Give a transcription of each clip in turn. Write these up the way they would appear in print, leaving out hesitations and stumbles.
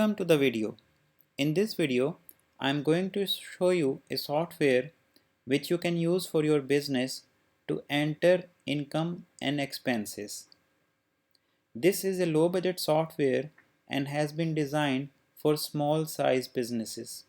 Welcome to the video. In this video, I am going to show you a software which you can use for your business to enter income and expenses. This is a low budget software and has been designed for small size businesses.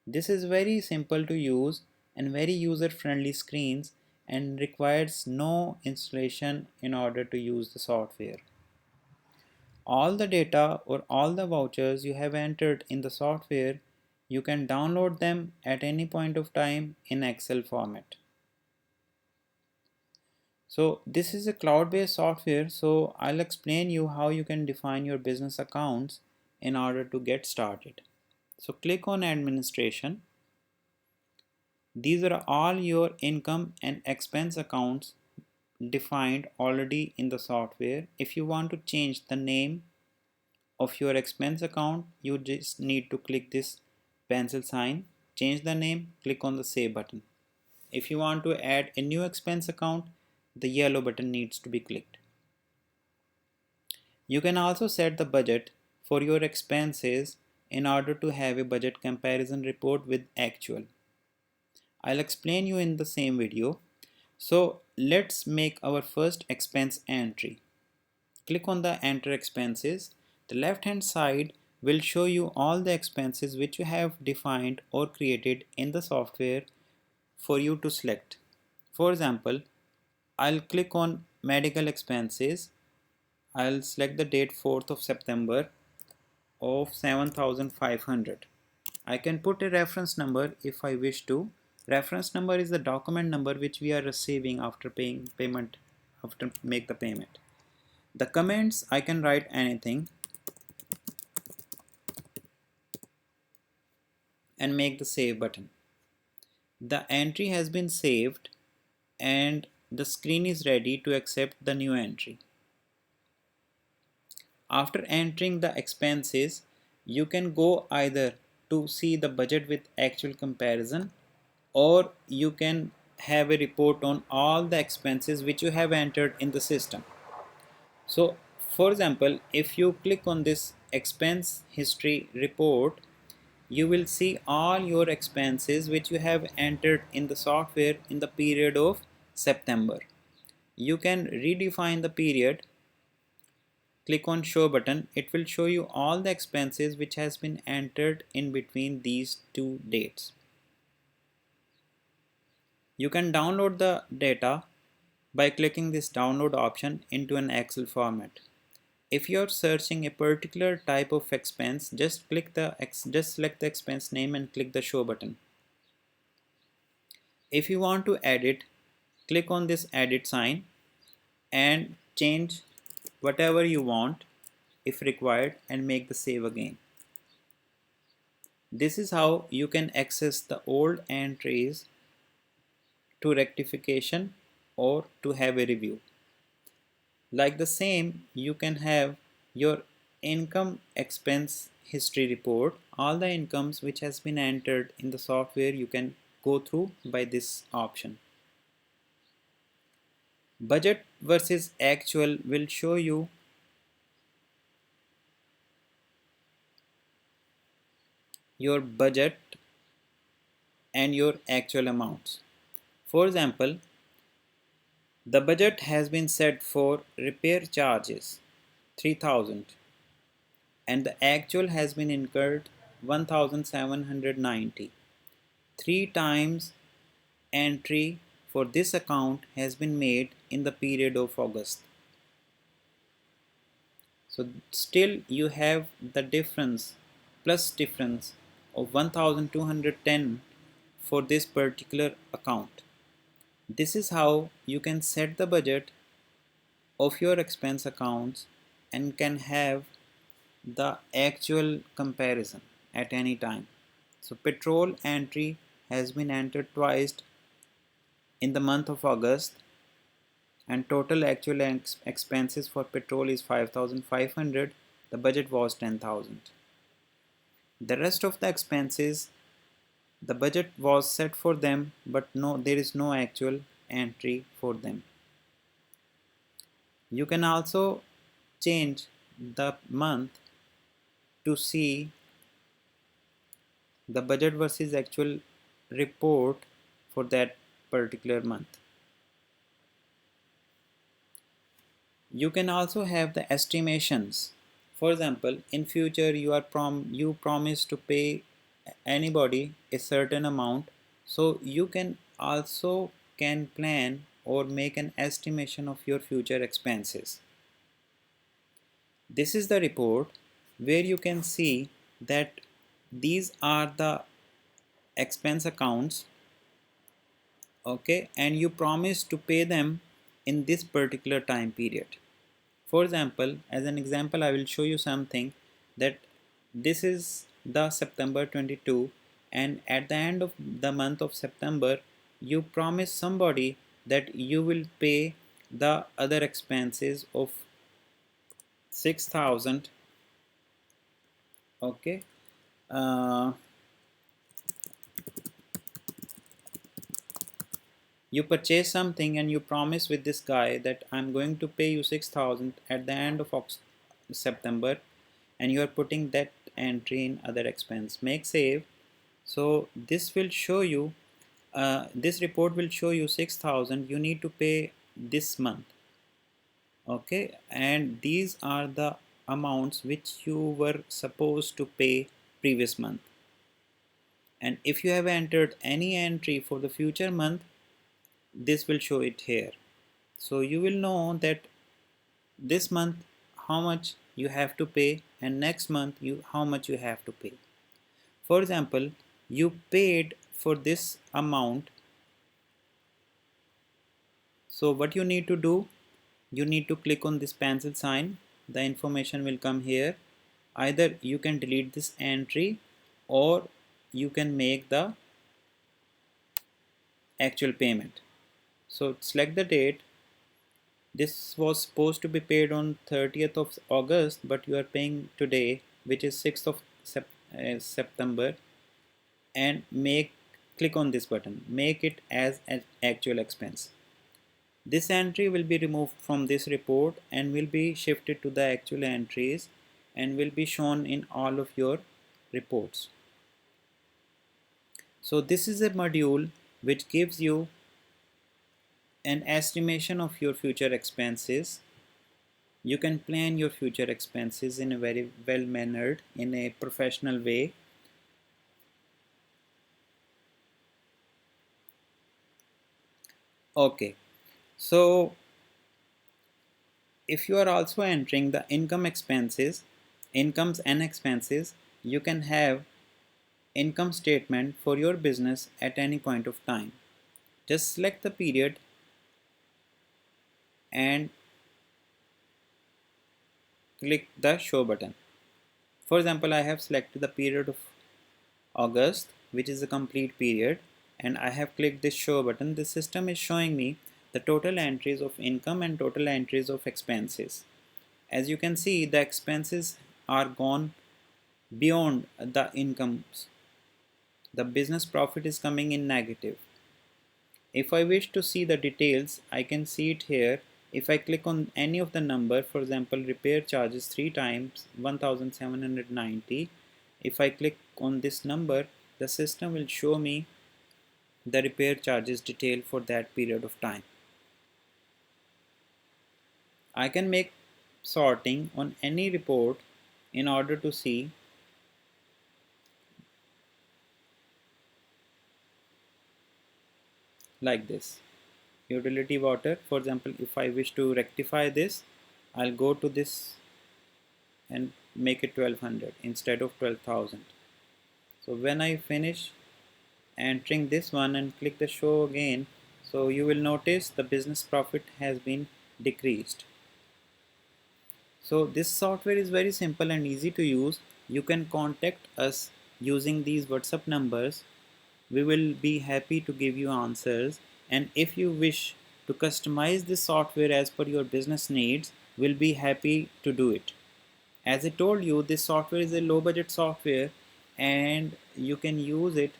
This is very simple to use and very user friendly screens and requires no installation in order to use the software. All the data or all the vouchers you have entered in the software, you can download them at any point of time in Excel format. So this is a cloud-based software, so I'll explain you how you can define your business accounts in order to get started. So click on administration. These are all your income and expense accounts defined already in the software. If you want to change the name of your expense account, you just need to click this pencil sign, change the name, click on the save button. If you want to add a new expense account, the yellow button needs to be clicked. You can also set the budget for your expenses in order to have a budget comparison report with actual. I'll explain you in the same video. So let's make our first expense entry. Click on the enter expenses. The left hand side will show you all the expenses which you have defined or created in the software for you to select. For example, I'll click on medical expenses. I'll select the date 4th of September of 7,500. I can put a reference number if I wish to. Reference number is the document number which we are receiving after make the payment. The comments, I can write anything and make the save button. The entry has been saved and the screen is ready to accept the new entry. After entering the expenses, you can go either to see the budget with actual comparison, or you can have a report on all the expenses which you have entered in the system. So for example, if you click on this expense history report, you will see all your expenses which you have entered in the software in the period of September. You can redefine the period. Click on show button. It will show you all the expenses which has been entered in between these two dates. You can download the data by clicking this download option into an Excel format. If you're searching a particular type of expense, just select the expense name and click the show button. If you want to edit, click on this edit sign and change whatever you want if required and make the save again. This is how you can access the old entries to rectification or to have a review. Like the same, you can have your income expense history report. All the incomes which has been entered in the software you can go through by this option. Budget versus actual will show you your budget and your actual amounts. For example, the budget has been set for repair charges 3000 and the actual has been incurred 1790. 3 times entry for this account has been made in the period of August. So still you have the difference, plus difference of 1210 for this particular account. This is how you can set the budget of your expense accounts and can have the actual comparison at any time. So petrol entry has been entered twice in the month of August and total actual expenses for petrol is 5,500. The budget was 10,000. The rest of the expenses, the budget was set for them, but there is no actual entry for them. You can also change the month to see the budget versus actual report for that particular month. You can also have the estimations. For example, in future you promise to pay anybody a certain amount, so you can also can plan or make an estimation of your future expenses. This is the report where you can see that these are the expense accounts, okay, and you promise to pay them in this particular time period. For example, as an example, I will show you something that this is the September 22, and at the end of the month of September you promise somebody that you will pay the other expenses of 6,000. Okay, uh, you purchase something and you promise with this guy that I'm going to pay you 6,000 at the end of September, and you are putting that entry in other expense. Make save. So this will show you, this report will show you 6,000 you need to pay this month. Okay, and these are the amounts which you were supposed to pay previous month. And if you have entered any entry for the future month, this will show it here. So you will know that this month how much you have to pay, and next month how much you have to pay. For example, you paid for this amount, so what you need to do, you need to click on this pencil sign. The information will come here. Either you can delete this entry or you can make the actual payment. So select the date. This was supposed to be paid on 30th of August, but you are paying today, which is 6th of September, and click on this button, make it as an actual expense. This entry will be removed from this report and will be shifted to the actual entries and will be shown in all of your reports. So this is a module which gives you an estimation of your future expenses. You can plan your future expenses in a very well mannered, in a professional way. Okay, so if you are also entering the incomes and expenses, you can have income statement for your business at any point of time. Just select the period and click the show button. For example, I have selected the period of August, which is a complete period, and I have clicked this show button. The system is showing me the total entries of income and total entries of expenses. As you can see, the expenses are gone beyond the incomes. The business profit is coming in negative. If I wish to see the details, I can see it here. If I click on any of the number, for example, repair charges 3 times 1790. If I click on this number, the system will show me the repair charges detail for that period of time. I can make sorting on any report in order to see like this. Utility water, for example, if I wish to rectify this, I'll go to this and make it 1200 instead of 12,000. So when I finish entering this one and click the show again, so you will notice the business profit has been decreased. So this software is very simple and easy to use. You can contact us using these WhatsApp numbers. We will be happy to give you answers, and if you wish to customize this software as per your business needs, we'll be happy to do it. As I told you, this software is a low budget software and you can use it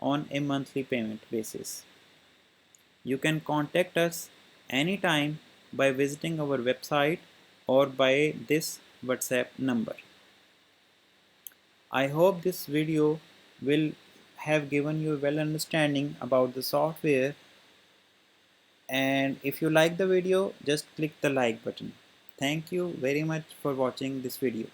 on a monthly payment basis. You can contact us anytime by visiting our website or by this WhatsApp number. I hope this video will have given you a well understanding about the software, and if you like the video, just click the like button. Thank you very much for watching this video.